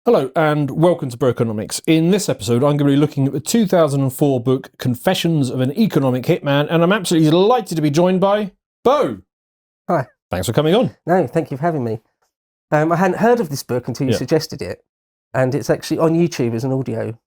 Hello and welcome to Brokenomics. In this episode, I'm going to be looking at the 2004 book Confessions of an Economic Hitman, and I'm absolutely delighted to be joined by Beau. Hi. Thanks for coming on. No, thank you for having me. I hadn't heard of this book until you suggested it, and it's actually on YouTube as an audio.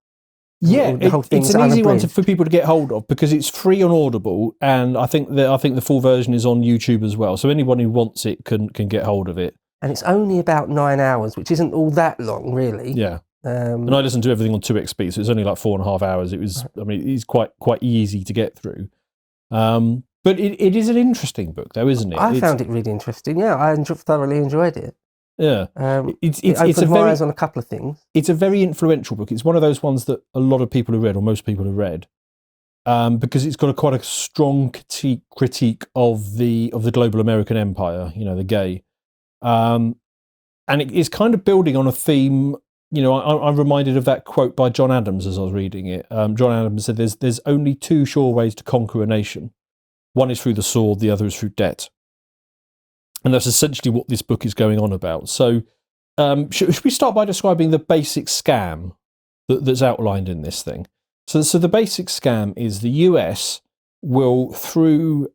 Yeah, it's an easy one for people to get hold of because it's free on Audible, and I think the full version is on YouTube as well. So anyone who wants it can get hold of it. And it's only about 9 hours, which isn't all that long, really. Yeah. And I listened to everything on 2xp, so it's only like 4.5 hours. It was, it's quite easy to get through. But it is an interesting book, though, isn't it? I found it really interesting. Yeah, I thoroughly enjoyed it. Yeah, it opened my eyes on a couple of things. It's a very influential book. It's one of those ones that a lot of people have read, or most people have read, because it's got quite a strong critique of the global American empire. You know, the gay. And it's kind of building on a theme. You know, I'm reminded of that quote by John Adams as I was reading it. John Adams said, "There's only two sure ways to conquer a nation. One is through the sword, the other is through debt." And that's essentially what this book is going on about. So, should we start by describing the basic scam that's outlined in this thing? So the basic scam is the US will, through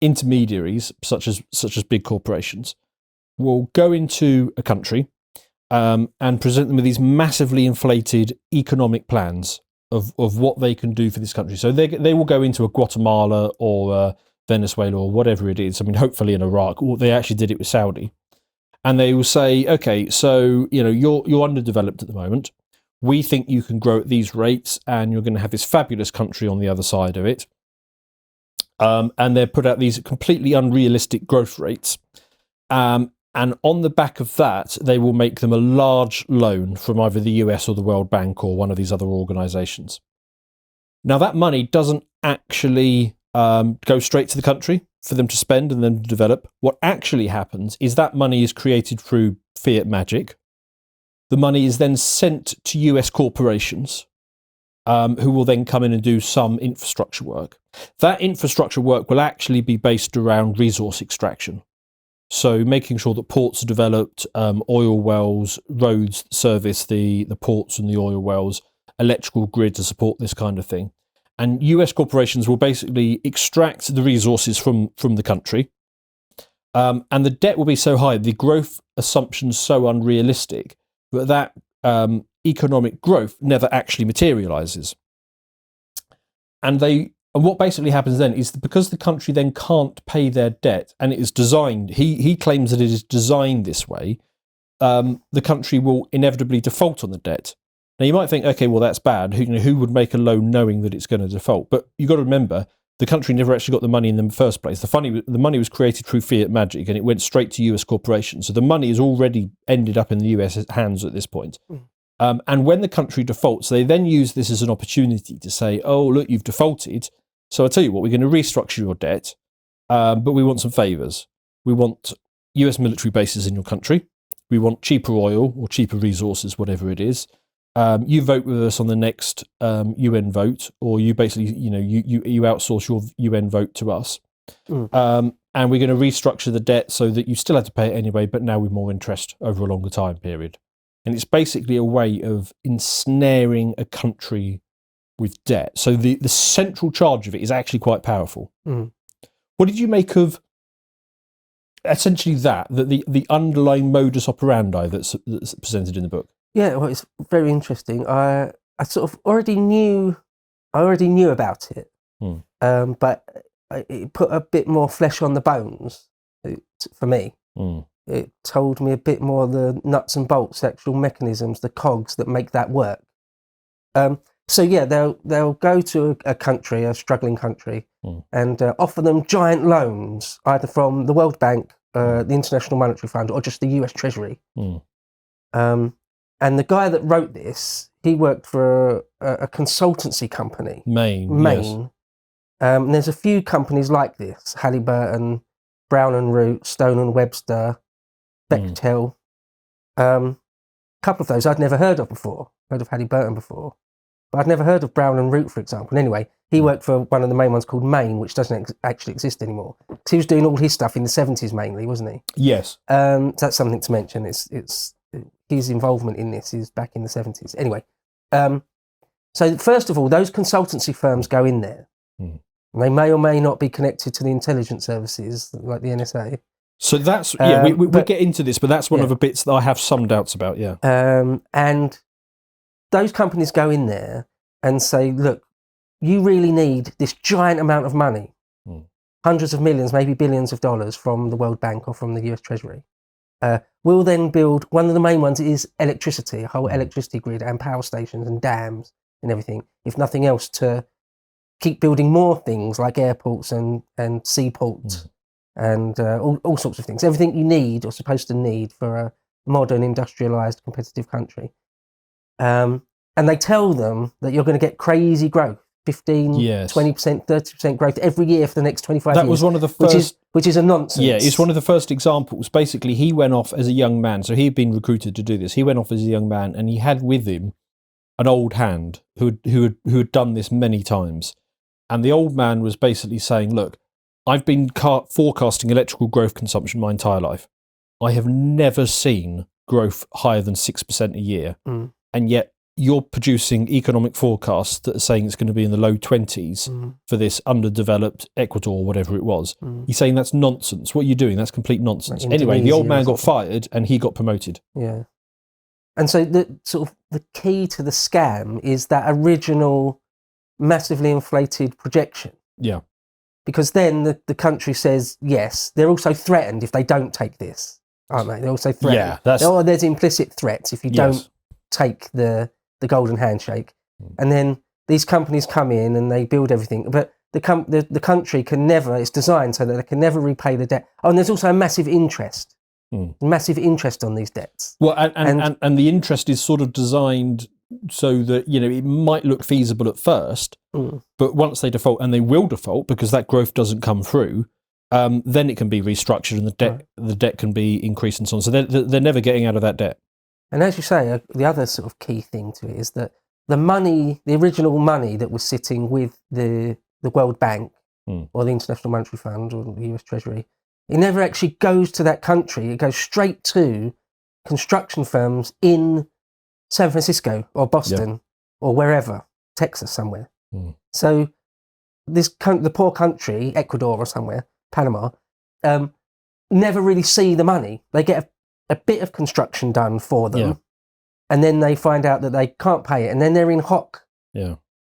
intermediaries such as big corporations, will go into a country and present them with these massively inflated economic plans of what they can do for this country. So they will go into a Guatemala or Venezuela or whatever it is. I mean, hopefully in Iraq, or they actually did it with Saudi, and they will say, okay, so you know you're underdeveloped at the moment. We think you can grow at these rates, and you're going to have this fabulous country on the other side of it. And they put out these completely unrealistic growth rates. And on the back of that, they will make them a large loan from either the US or the World Bank or one of these other organizations. Now, that money doesn't actually go straight to the country for them to spend and then develop. What actually happens is that money is created through fiat magic. The money is then sent to US corporations, who will then come in and do some infrastructure work. That infrastructure work will actually be based around resource extraction. So making sure that ports are developed, oil wells, roads service the ports and the oil wells, electrical grid to support this kind of thing. And US corporations will basically extract the resources from the country. And the debt will be so high, the growth assumptions so unrealistic, that economic growth never actually materializes. And what basically happens then is that because the country then can't pay their debt, and it is designed, he claims that it is designed this way, the country will inevitably default on the debt. Now you might think, okay, well that's bad. Who would make a loan knowing that it's going to default? But you've got to remember, the country never actually got the money in the first place. The money was created through fiat magic, and it went straight to US corporations. So the money has already ended up in the US hands at this point. And when the country defaults, they then use this as an opportunity to say, oh, look, you've defaulted. So I'll tell you what, we're going to restructure your debt, but we want some favours. We want US military bases in your country. We want cheaper oil or cheaper resources, whatever it is. You vote with us on the next UN vote, or you basically, you outsource your UN vote to us. And we're going to restructure the debt so that you still have to pay it anyway, but now with more interest over a longer time period. And it's basically a way of ensnaring a country with debt. So the central charge of it is actually quite powerful. What did you make of essentially the underlying modus operandi that's presented in the book? Yeah, well, it's very interesting. I sort of already knew about it, but it put a bit more flesh on the bones for me. It told me a bit more of the nuts and bolts, actual mechanisms, the cogs that make that work. So yeah, they'll go to a country, a struggling country, and offer them giant loans, either from the World Bank, the International Monetary Fund, or just the US Treasury. And the guy that wrote this, he worked for a consultancy company. Maine. Yes. And there's a few companies like this: Halliburton, Brown and Root, Stone and Webster, Bechtel. A couple of those I'd never heard of before. Heard of Halliburton before, but I'd never heard of Brown and Root, for example. And anyway, he worked for one of the main ones called Maine, which doesn't actually exist anymore. So he was doing all his stuff in the 70s mainly, wasn't he? Yes. So that's something to mention. It's his involvement in this is back in the 70s. Anyway, so first of all, those consultancy firms go in there. And they may or may not be connected to the intelligence services like the NSA. So that's, we'll get into this, but that's one of the bits that I have some doubts about, and those companies go in there and say, look, you really need this giant amount of money, hundreds of millions, maybe billions of dollars from the World Bank or from the US Treasury. We'll then build, one of the main ones is electricity, a whole electricity grid and power stations and dams and everything, if nothing else, to keep building more things like airports and seaports and all sorts of things. Everything you need or supposed to need for a modern, industrialised, competitive country. And they tell them that you're going to get crazy growth, 15, 20%, 30% growth every year for the next 25 years. That was one of the first... Which is a nonsense. Yeah, it's one of the first examples. Basically, he went off as a young man. So he'd been recruited to do this. He went off as a young man and he had with him an old hand who had done this many times. And the old man was basically saying, look, I've been forecasting electrical growth consumption my entire life. I have never seen growth higher than 6% a year. And yet you're producing economic forecasts that are saying it's going to be in the low 20s for this underdeveloped Ecuador, whatever it was. He's saying that's nonsense. What are you doing? That's complete nonsense. Like anyway, the old man got fired and he got promoted. Yeah. And so the key to the scam is that original massively inflated projection. Yeah. Because then the country says, yes, they're also threatened if they don't take this, aren't they? They're also threatened. Yeah, there's implicit threats if you don't take the golden handshake. And then these companies come in and they build everything. But the country can never, it's designed so that they can never repay the debt. Oh, and there's also a massive interest. Massive interest on these debts. Well, and the interest is sort of designed so that, you know, it might look feasible at first, but once they default, and they will default because that growth doesn't come through, then it can be restructured and the debt can be increased and so on. So they're never getting out of that debt. And as you say, the other sort of key thing to it is that the original money that was sitting with the World Bank or the International Monetary Fund or the US Treasury, it never actually goes to that country. It goes straight to construction firms in San Francisco or Boston or wherever, Texas somewhere. So the poor country, Ecuador or somewhere, Panama, never really see the money. They get a bit of construction done for them, and then they find out that they can't pay it, and then they're in hock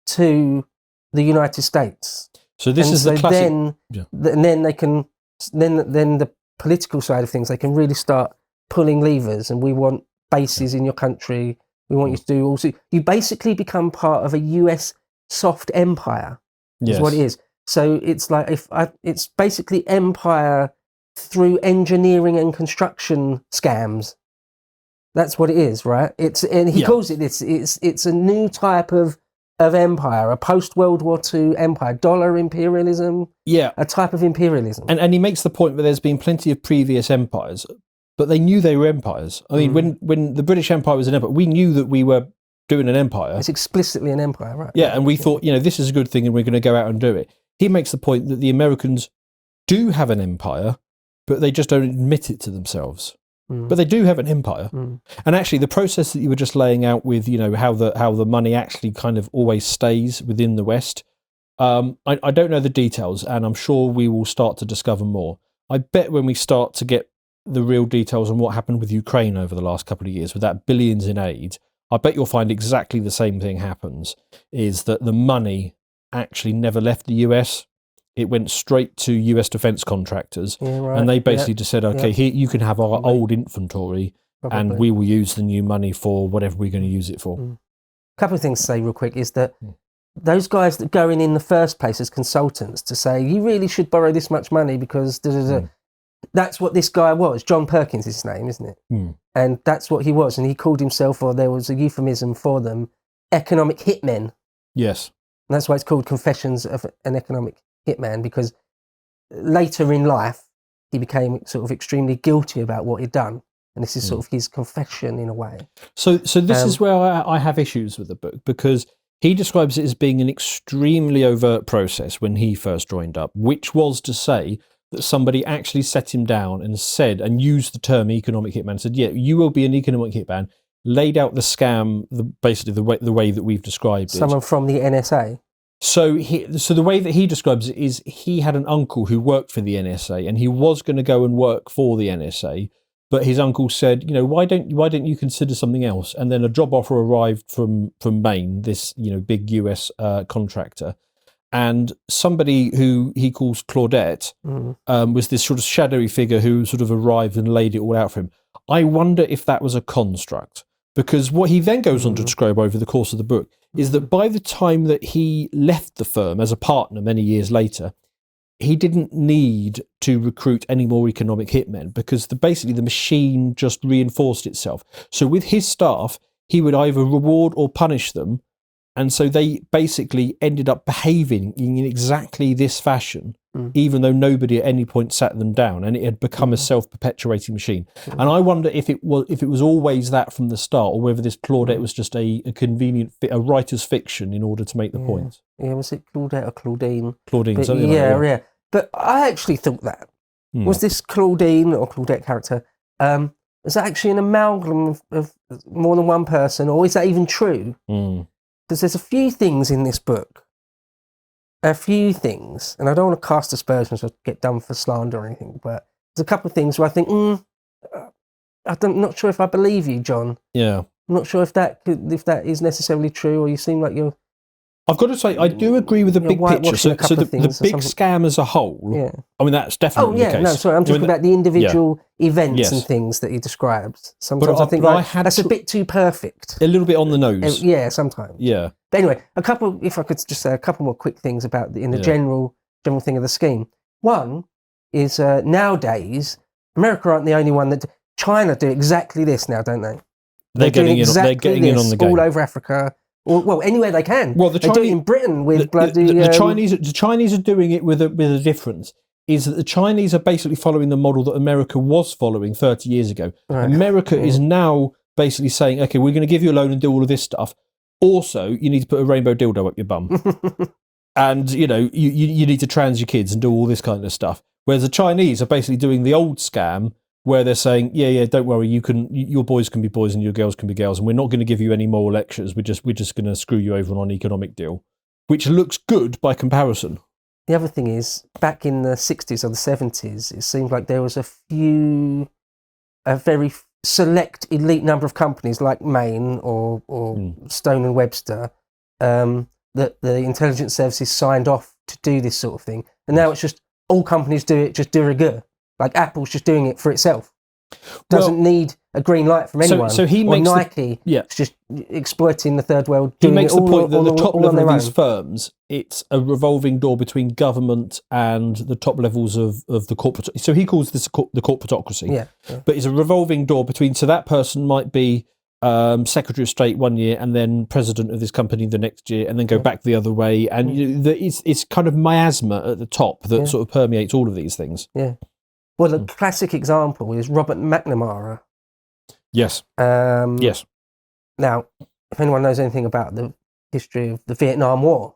to the United States. So this is the classic. And then they can, then the political side of things, they can really start pulling levers, and we want bases in your country. We want you to do also. You basically become part of a US soft empire. Is what it is. So it's like it's basically empire through engineering and construction scams. That's what it is, right? He calls it it's a new type of empire, a post World War II empire, dollar imperialism. Yeah, a type of imperialism. And he makes the point that there's been plenty of previous empires, but they knew they were empires. I mean, when the British Empire was an empire, we knew that we were doing an empire. It's explicitly an empire, right? Yeah, and we thought, you know, this is a good thing and we're going to go out and do it. He makes the point that the Americans do have an empire, but they just don't admit it to themselves. But they do have an empire. And actually, the process that you were just laying out with, you know, how the money actually kind of always stays within the West, I don't know the details, and I'm sure we will start to discover more. I bet when we start to get the real details on what happened with Ukraine over the last couple of years, with that billions in aid, I bet you'll find exactly the same thing happens, is that the money actually never left the US. It went straight to US defence contractors, and they basically just said, okay, here you can have our old inventory, and we will use the new money for whatever we're going to use it for. A couple of things to say real quick is that those guys that go in the first place as consultants to say, you really should borrow this much money because that's what this guy was. John Perkins is his name, isn't it? And that's what he was. And he called himself, or there was a euphemism for them, economic hitmen. Yes. And that's why it's called Confessions of an Economic Hitman, because later in life, he became sort of extremely guilty about what he'd done. And this is sort of his confession in a way. So this is where I have issues with the book, because he describes it as being an extremely overt process when he first joined up, which was to say that somebody actually set him down and said, and used the term economic hitman, said, yeah, you will be an economic hitman. laid out the scam, basically the way that we've described it. Someone from the NSA. So the way that he describes it is he had an uncle who worked for the NSA, and he was going to go and work for the NSA, but his uncle said, why don't you consider something else? And then a job offer arrived from Maine, this big US contractor, and somebody who he calls Claudette was this sort of shadowy figure who sort of arrived and laid it all out for him. I wonder if that was a construct, because what he then goes on to describe over the course of the book is that by the time that he left the firm as a partner many years later, he didn't need to recruit any more economic hitmen, because basically the machine just reinforced itself. So with his staff, he would either reward or punish them, and so they basically ended up behaving in exactly this fashion, even though nobody at any point sat them down, and it had become a self-perpetuating machine. And I wonder if it was always that from the start, or whether this Claudette was just a convenient a writer's fiction in order to make the point. Yeah, was it Claudette or Claudine? Claudine, but, something like that. Yeah. But I actually thought that was this Claudine or Claudette character. Was that actually an amalgam of more than one person, or is that even true? Because there's a few things in this book. A few things, and I don't want to cast aspersions or get done for slander or anything, but there's a couple of things where I think, I'm not sure if I believe you, John. Yeah. I'm not sure if that is necessarily true, or you seem like you're... I've got to say, I do agree with the big picture. So the big scam as a whole, I mean, that's definitely the case. No, sorry, I'm talking about the individual events and things that he describes. Sometimes I think that's a bit too perfect. A little bit on the nose. Yeah, sometimes. Yeah. But anyway, if I could just say a couple more quick things about the general thing of the scheme. One is nowadays, America aren't the only one that... China do exactly this now, don't they? They're getting in on the game. All over Africa. Well, anywhere they can. Well, they do it in Britain with bloody... The Chinese are doing it with a difference, is that the Chinese are basically following the model that America was following 30 years ago. Right. America is now basically saying, okay, we're going to give you a loan and do all of this stuff. Also, you need to put a rainbow dildo up your bum. And, you need to trans your kids and do all this kind of stuff. Whereas the Chinese are basically doing the old scam, where they're saying, yeah, don't worry, your boys can be boys and your girls can be girls, and we're not going to give you any moral lectures. We're just going to screw you over on an economic deal, which looks good by comparison. The other thing is, back in the 60s or the 70s, it seemed like there was a very select elite number of companies like Maine or Stone and Webster that the intelligence services signed off to do this sort of thing, and now it's just all companies do it just de rigueur. Like Apple's just doing it for itself. Doesn't need a green light from anyone. So he makes Nike. It's just exploiting the third world. He makes the point that the top level of these firms, it's a revolving door between government and the top levels of the corporate. So he calls this the corporatocracy. Yeah. But it's a revolving door between. So that person might be Secretary of State one year, and then president of this company the next year, and then go back the other way. And it's kind of miasma at the top that sort of permeates all of these things. Yeah. Well, the classic example is Robert McNamara. Yes. Yes. Now, if anyone knows anything about the history of the Vietnam War,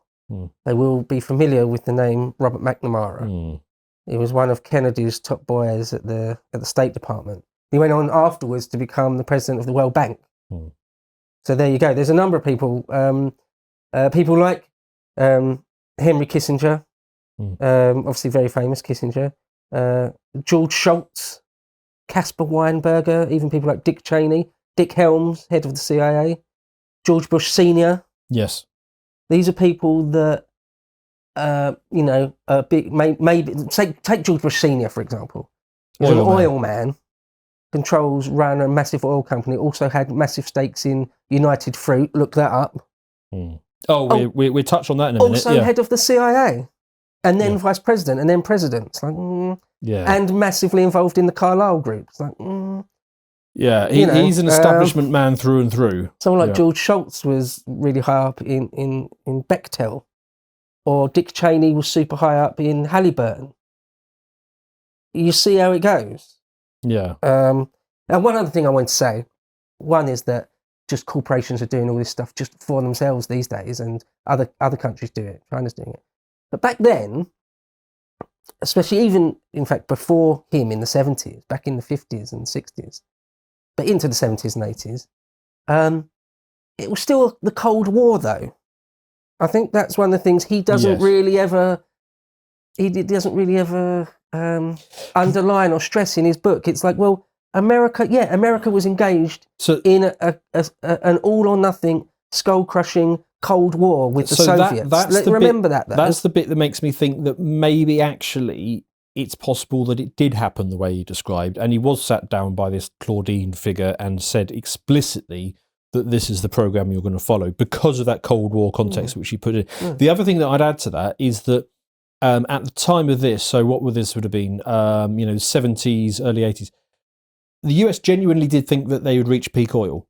they will be familiar with the name Robert McNamara. He was one of Kennedy's top boys at the State Department. He went on afterwards to become the president of the World Bank. So there you go. There's a number of people. People like Henry Kissinger, obviously very famous Kissinger. George Shultz, Caspar Weinberger, even people like Dick Cheney, Dick Helms, head of the CIA, George Bush Sr. Yes. These are people that, maybe take George Bush Sr., for example. He's an oil man, ran a massive oil company, also had massive stakes in United Fruit. Look that up. We'll touch on that in a minute. Also head of the CIA. And then vice president, and then president. It's like, and massively involved in the Carlyle Group. It's like, he's an establishment man through and through. Someone like George Shultz was really high up in Bechtel, or Dick Cheney was super high up in Halliburton. You see how it goes. Yeah. And one other thing I want to say, one is that just corporations are doing all this stuff just for themselves these days, and other countries do it. China's doing it. But back then, especially even, in fact, before him in the 70s, back in the 50s and 60s, but into the 70s and 80s, It was still the Cold War, though. I think that's one of the things he doesn't really ever. He doesn't really ever underline or stress in his book. It's like, well, America was engaged in an all or nothing, skull crushing Cold War with the Soviets. Remember that. That's the bit that makes me think that maybe actually it's possible that it did happen the way he described, and he was sat down by this Claudine figure and said explicitly that this is the program you're going to follow because of that Cold War context which he put in. The other thing that I'd add to that is that at the time of this, so what would this have been? 70s, early 80s. The US genuinely did think that they would reach peak oil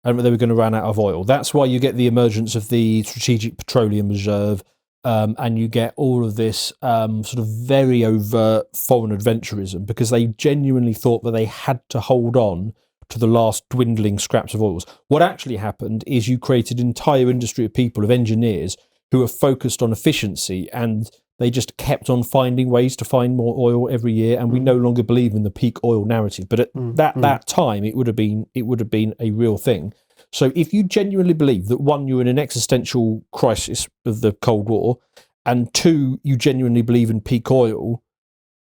and they were going to run out of oil. That's why you get the emergence of the Strategic Petroleum Reserve, and you get all of this sort of very overt foreign adventurism, because they genuinely thought that they had to hold on to the last dwindling scraps of oils. What actually happened is you created an entire industry of people, of engineers, who are focused on efficiency, and they just kept on finding ways to find more oil every year, and we no longer believe in the peak oil narrative. But at that time, it would have been a real thing. So if you genuinely believe that, one, you're in an existential crisis of the Cold War, and two, you genuinely believe in peak oil,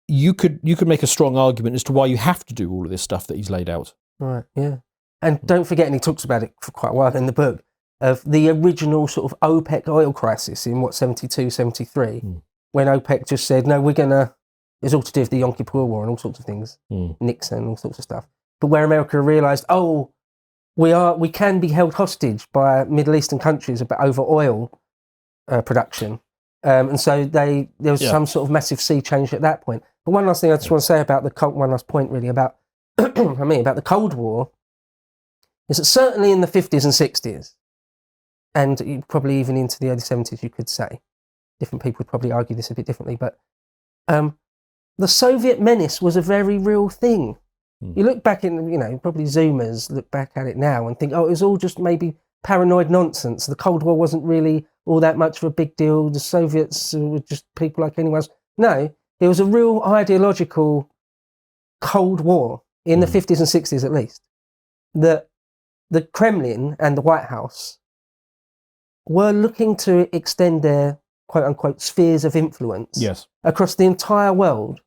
you could make a strong argument as to why you have to do all of this stuff that he's laid out. Right, yeah. And don't forget, and he talks about it for quite a while in the book, of the original sort of OPEC oil crisis in 72, 73, when OPEC just said, no, it's all to do with the Yom Kippur War and all sorts of things, Nixon, all sorts of stuff. But where America realised, we can be held hostage by Middle Eastern countries over oil production. And so there was some sort of massive sea change at that point. But one last thing I just want to say about one last point really about, about the Cold War, is that certainly in the 50s and 60s, and probably even into the early 70s, you could say, different people would probably argue this a bit differently, but the Soviet menace was a very real thing. You look back in, probably Zoomers look back at it now and think, it was all just maybe paranoid nonsense. The Cold War wasn't really all that much of a big deal. The Soviets were just people like anyone else. No, it was a real ideological Cold War in the 50s and 60s at least. That the Kremlin and the White House were looking to extend their quote-unquote spheres of influence across the entire world.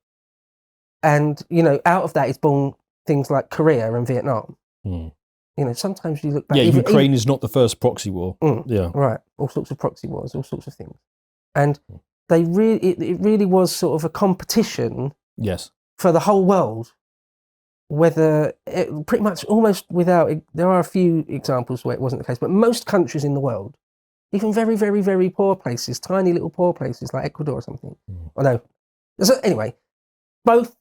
And, out of that is born things like Korea and Vietnam. Sometimes you look back... Yeah, Ukraine is not the first proxy war. Right, all sorts of proxy wars, all sorts of things. And it really was sort of a competition for the whole world, pretty much almost without... There are a few examples where it wasn't the case, but most countries in the world, even very, very, very poor places, tiny little poor places like Ecuador or something. So anyway, both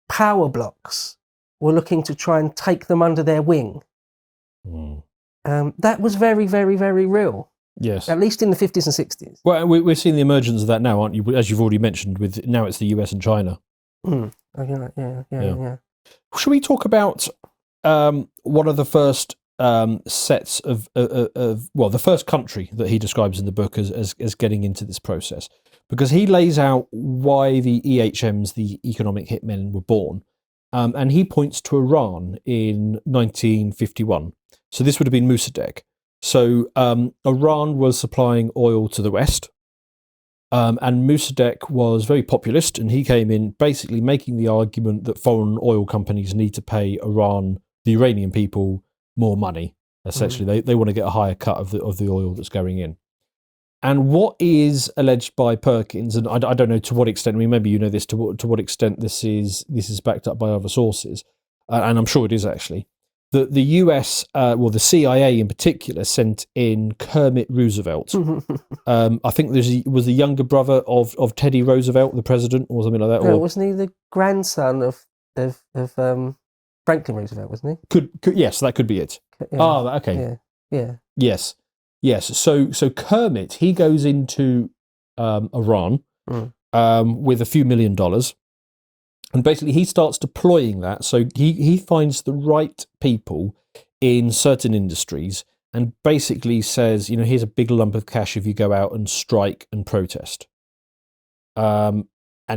power blocks were looking to try and take them under their wing. That was very, very, very real. Yes. At least in the 50s and 60s. Well, we're seeing the emergence of that now, aren't you? As you've already mentioned, with now it's the US and China. Yeah. Should we talk about one of the first sets of the first country that he describes in the book as getting into this process? Because he lays out why the EHMs, the economic hitmen, were born. And he points to Iran in 1951. So this would have been Mossadegh. So Iran was supplying oil to the West. And Mossadegh was very populist, and he came in basically making the argument that foreign oil companies need to pay Iran, the Iranian people, more money. Essentially, they want to get a higher cut of the oil that's going in. And what is alleged by Perkins, and I don't know to what extent, maybe you know this, to what extent this is backed up by other sources, and I'm sure it is actually, that the US, the CIA in particular, sent in Kermit Roosevelt. I think was the younger brother of Teddy Roosevelt, the president, or something like that. No, wasn't he the grandson of Franklin Roosevelt, wasn't he? Could yes, that could be it. Yeah. Okay. Yeah. Yes. So Kermit, he goes into Iran with a few $1 million, and basically he starts deploying that. So he finds the right people in certain industries and basically says, here's a big lump of cash if you go out and strike and protest. And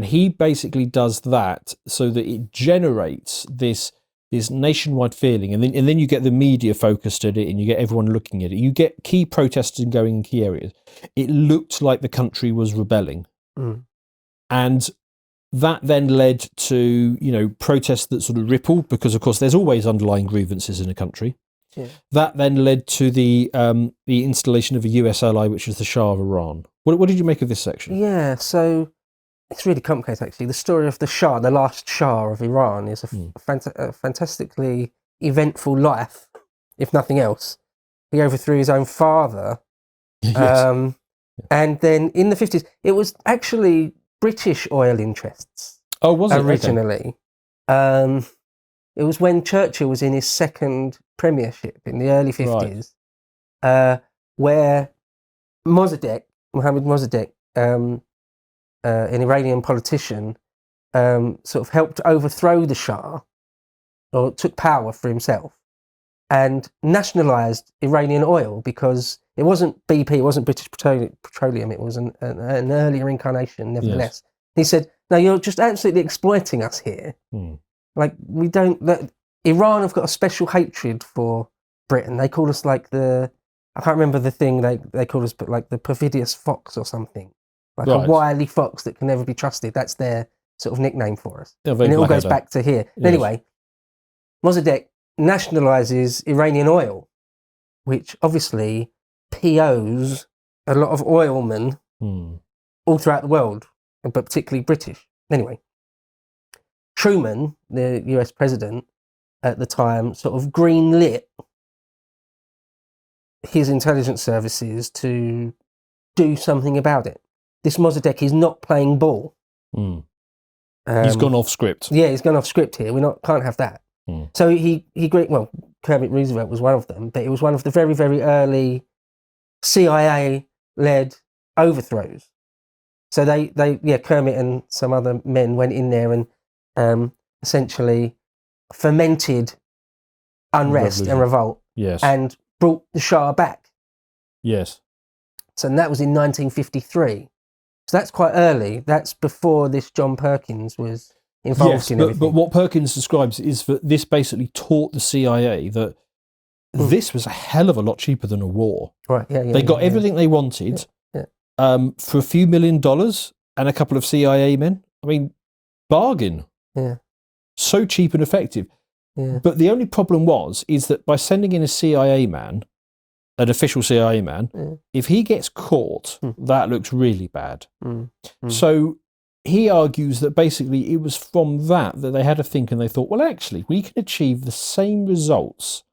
he basically does that so that it generates this this nationwide feeling, and then you get the media focused at it, and you get everyone looking at it. You get key protesters going in key areas. It looked like the country was rebelling, and that then led to protests that sort of rippled, because of course there's always underlying grievances in a country. Yeah. That then led to the installation of a US ally, which was the Shah of Iran. What did you make of this section? Yeah, so it's really complicated, actually. The story of the Shah, the last Shah of Iran, is a fantastically eventful life, if nothing else. He overthrew his own father. Yes. And then in the 50s, it was actually British oil interests. Oh, was it? Originally. Okay. It was when Churchill was in his second premiership in the early 50s, where Mohammad Mossadegh, an Iranian politician, sort of helped overthrow the Shah, or took power for himself, and nationalised Iranian oil, because it wasn't BP, it wasn't British Petroleum, it was an earlier incarnation, nevertheless. Yes. He said, no, you're just absolutely exploiting us here. Like, Iran have got a special hatred for Britain. They call us like I can't remember the thing they call us, but like the perfidious fox or something. Like a wily fox that can never be trusted. That's their sort of nickname for us. And it all goes back to here. Yes. Anyway, Mossadegh nationalises Iranian oil, which obviously POs a lot of oilmen all throughout the world, but particularly British. Anyway, Truman, the US president at the time, sort of green-lit his intelligence services to do something about it. This Mossadegh is not playing ball. He's gone off script. Yeah, he's gone off script here. Can't have that. So Kermit Roosevelt was one of them, but it was one of the very, very early CIA-led overthrows. So Kermit and some other men went in there and essentially fermented unrest and revolt, and brought the Shah back. Yes. So that was in 1953. So that's quite early. That's before this John Perkins was involved in everything. But what Perkins describes is that this basically taught the CIA that this was a hell of a lot cheaper than a war. Right. Yeah. They got everything they wanted for a few $1 million and a couple of CIA men. I mean, bargain. Yeah. So cheap and effective. Yeah. But the only problem is that by sending in a CIA man, an official CIA man, if he gets caught, that looks really bad. So he argues that basically it was from that they had to think, and they thought, well, actually, we can achieve the same results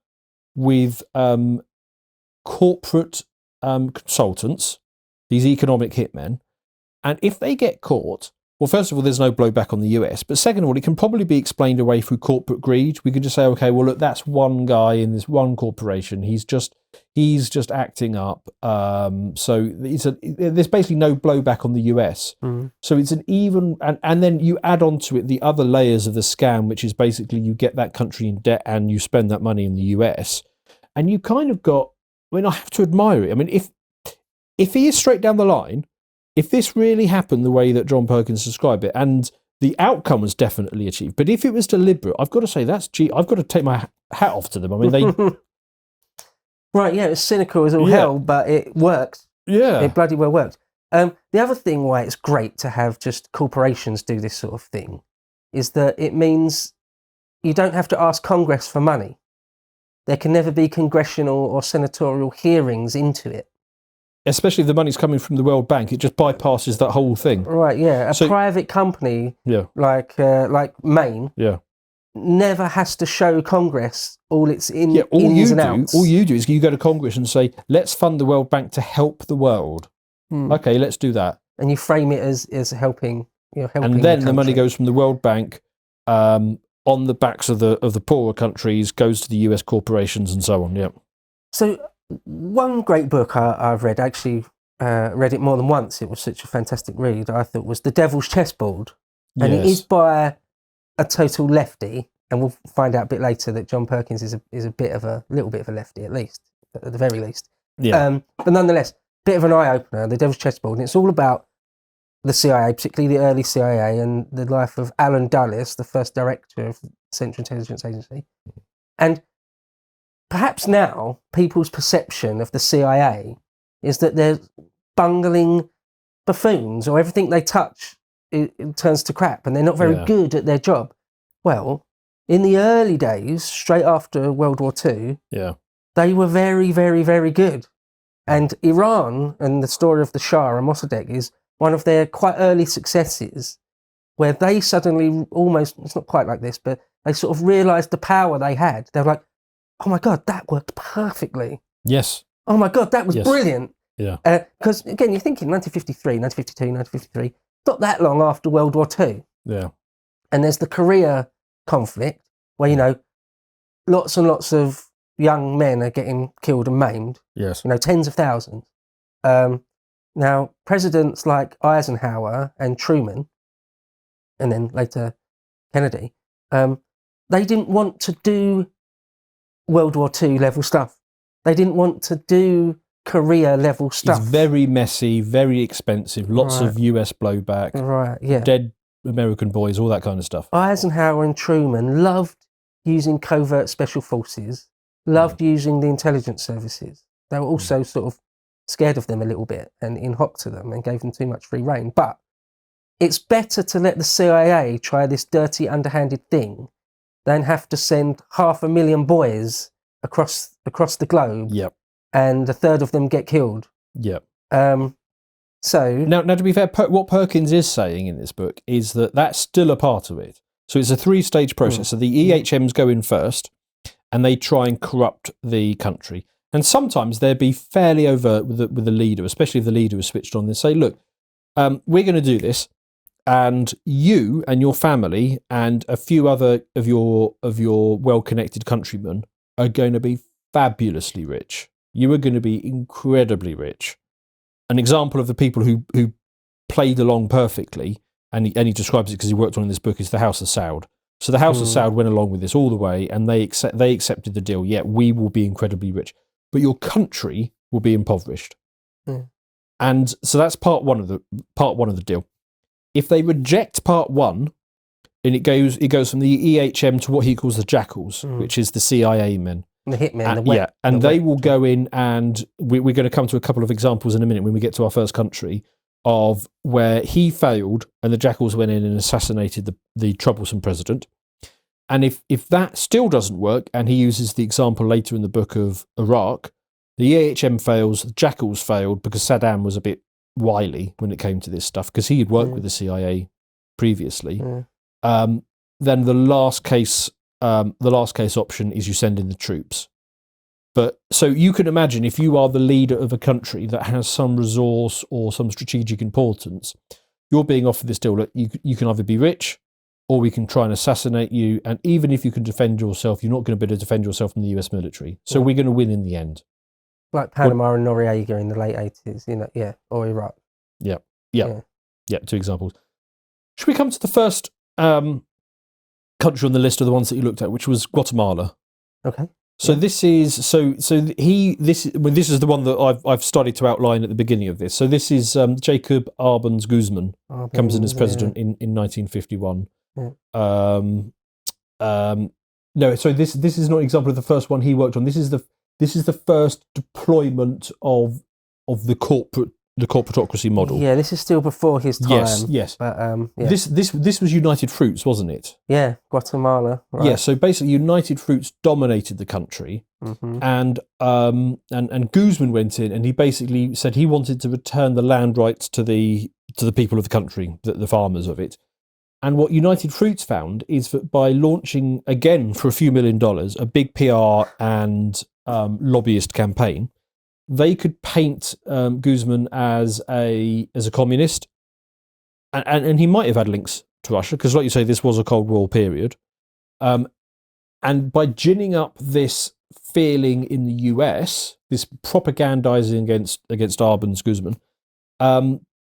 with corporate consultants, these economic hitmen, and if they get caught, well, first of all, there's no blowback on the US, but second of all, it can probably be explained away through corporate greed. We could just say, okay, well, look, that's one guy in this one corporation. He's just acting up. So there's basically no blowback on the US. So it's an even, and then you add on to it the other layers of the scam, which is basically you get that country in debt and you spend that money in the US, and you kind of got. I mean, I have to admire it. I mean, if he is straight down the line. If this really happened the way that John Perkins described it, and the outcome was definitely achieved, but if it was deliberate, I've got to say I've got to take my hat off to them. I mean, they right, yeah, it's cynical as all hell, but it worked. Yeah, it bloody well worked. The other thing why it's great to have just corporations do this sort of thing is that it means you don't have to ask Congress for money. There can never be congressional or senatorial hearings into it. Especially if the money's coming from the World Bank, it just bypasses that whole thing. Right, yeah. A private company like Maine never has to show Congress all its ins and outs. All you do is you go to Congress and say, let's fund the World Bank to help the world. Okay, let's do that. And you frame it as helping, helping. And then the money goes from the World Bank on the backs of the poorer countries, goes to the US corporations and so on, So one great book I've read, actually read it more than once, it was such a fantastic read, I thought, was The Devil's Chessboard. And it is by a total lefty, and we'll find out a bit later that John Perkins is a little bit of a lefty, at least, at the very least. But nonetheless, bit of an eye-opener, The Devil's Chessboard, and it's all about the CIA, particularly the early CIA, and the life of Alan Dulles, the first director of the Central Intelligence Agency. And perhaps now people's perception of the CIA is that they're bungling buffoons, or everything they touch it turns to crap, and they're not very good at their job. Well, in the early days, straight after World War II, they were very, very, very good. And Iran and the story of the Shah and Mossadegh is one of their quite early successes, where they suddenly almost, it's not quite like this, but they sort of realised the power they had. They were like, oh my God, that worked perfectly. Yes. Oh my God, that was brilliant. Yeah. Because again, you're thinking 1953, 1952, 1953, not that long after World War II. Yeah. And there's the Korea conflict where, you know, lots and lots of young men are getting killed and maimed. Yes. You know, tens of thousands. Now, presidents like Eisenhower and Truman, and then later Kennedy, they didn't want to do World War II level stuff. They didn't want to do Korea level stuff. It's very messy, very expensive, lots of US blowback, dead American boys, all that kind of stuff. Eisenhower and Truman loved using covert special forces, loved using the intelligence services. They were also sort of scared of them a little bit and in hoc to them and gave them too much free rein. But it's better to let the CIA try this dirty, underhanded thing than have to send 500,000 boys across the globe. Yep. And a third of them get killed. Yep. So now, to be fair, what Perkins is saying in this book is that that's still a part of it. So it's a 3-stage process. So the EHMs go in first, and they try and corrupt the country. And sometimes they'd be fairly overt with the leader, especially if the leader is switched on. They say, "Look, we're going to do this, and you and your family and a few other of your well-connected countrymen are going to be fabulously rich. You are going to be incredibly rich." An example of the people who played along perfectly, and he describes it because he worked on in this book, is the House of Saud. So the House of Saud went along with this all the way, and they accepted the deal. Yeah, we will be incredibly rich, but your country will be impoverished. And so that's part one of the deal. If they reject part one, and it goes from the EHM to what he calls the jackals, which is the CIA men. The hitmen, they will go in, and we're going to come to a couple of examples in a minute when we get to our first country, of where he failed and the jackals went in and assassinated the troublesome president. And if that still doesn't work, and he uses the example later in the book of Iraq, the EHM fails, the jackals failed because Saddam was a bit wily when it came to this stuff, because he had worked with the CIA previously. Then the last case option is you send in the troops. But so you can imagine, if you are the leader of a country that has some resource or some strategic importance, you're being offered this deal. Look, you can either be rich, or we can try and assassinate you. And even if you can defend yourself, you're not going to be able to defend yourself from the US military. So we're going to win in the end. Like Panama and Noriega in the late 80s, or Iraq. Yeah, 2 examples. Should we come to the first country on the list of the ones that you looked at, which was Guatemala? Okay. So this is this is the one that I've started to outline at the beginning of this. So this is Jacob Arbenz Guzman comes in as president in 1951. No, so this is not an example of the first one he worked on. This is the first deployment of the corporatocracy model. Yeah, this is still before his time. Yes. But This was United Fruits, wasn't it? Yeah, Guatemala. Right. Yeah, so basically United Fruits dominated the country, and Guzman went in, and he basically said he wanted to return the land rights to the people of the country, the farmers of it. And what United Fruits found is that by launching, again for a few $1 million, a big PR and lobbyist campaign, they could paint Guzman as a communist, and he might have had links to Russia, because, like you say, this was a Cold War period. And by ginning up this feeling in the US, this propagandizing against Arbenz Guzman,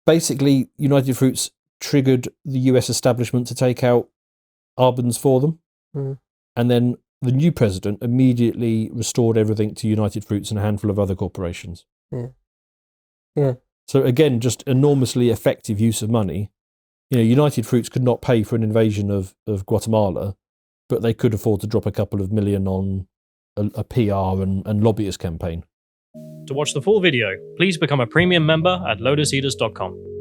basically United Fruits triggered the US establishment to take out Arbenz for them, and then the new president immediately restored everything to United Fruits and a handful of other corporations. Yeah. So again, just enormously effective use of money. You know, United Fruits could not pay for an invasion of Guatemala, but they could afford to drop a couple of million on a PR and lobbyist campaign. To watch the full video, please become a premium member at lotuseaters.com.